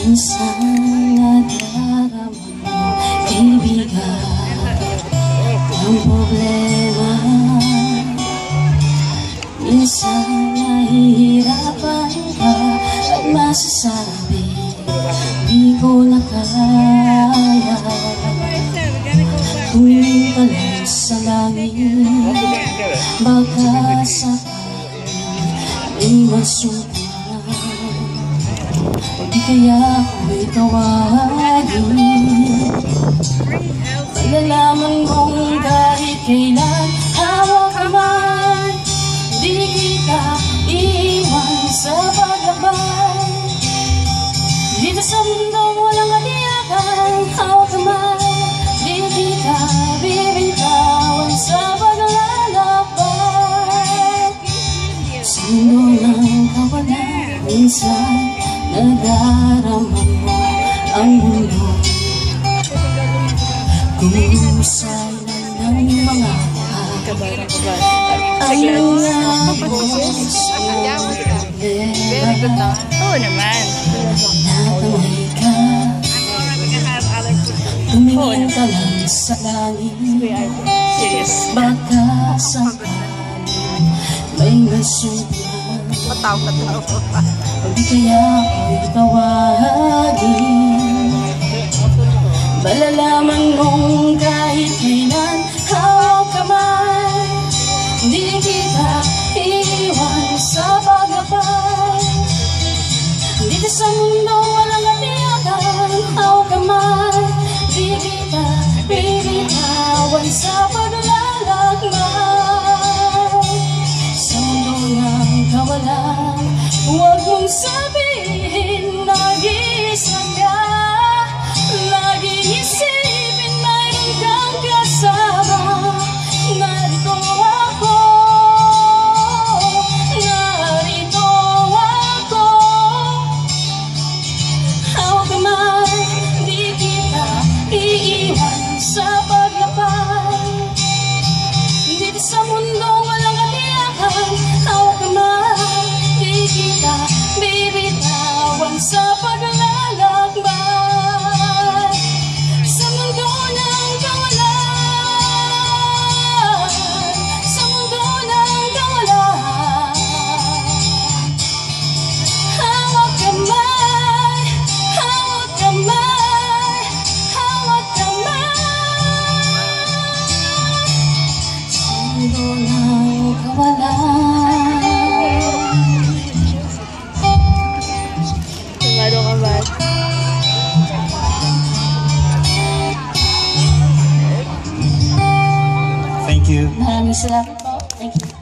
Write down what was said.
Minsan nadarama mo, kaibigan, ang problema. Minsan nahihirapan ka at masasabi di ko na kaya. Tumingin ka lang sa langit, baka sakaling may masumpa. O di kaya ako'y tawagin, malalaman mong kahit kailan hawak ka man, di kita iwan sa paglakbay. Dito sa mundong walang katiyakan, hawak ka man, di kita bibitawan sa paglalakbay. Sa mundo ng kawalan, minsan nadarama mo ang mundo. Kumusay lang ng mga ang mga boses Very good na. Oo naman. natamay ka, tumingin ka lang sa langit, Serious. baka sakaling may masumpa. Pataw-pataw. O di kaya ako'y tawagin, malalaman mong kahit kailan hawak ka man, di kita iiwan sa paglakbay. Dito sa mundo walang katiyakan, hawak ka man, di kita bibitawan sa paglalakbay. Sa mundo ng kawalan, huwag mong sabihin nag-iisa ka. Laging isipin mayroon kang kasama. Narito ako, narito ako. Hawak ka man, di kita iiwan sa paglakbay. Dito sa mundo walang katiyakan, hawak ka man, di kita bibitawan sa paglalakbay. Sa mundo ng kawalan, sa mundo ng kawalan, hawak ka man, hawak ka man, hawak ka man. Sa mundo ng kawalan. Tumado ka ba? Thank you. Maraming salamat po. Thank you.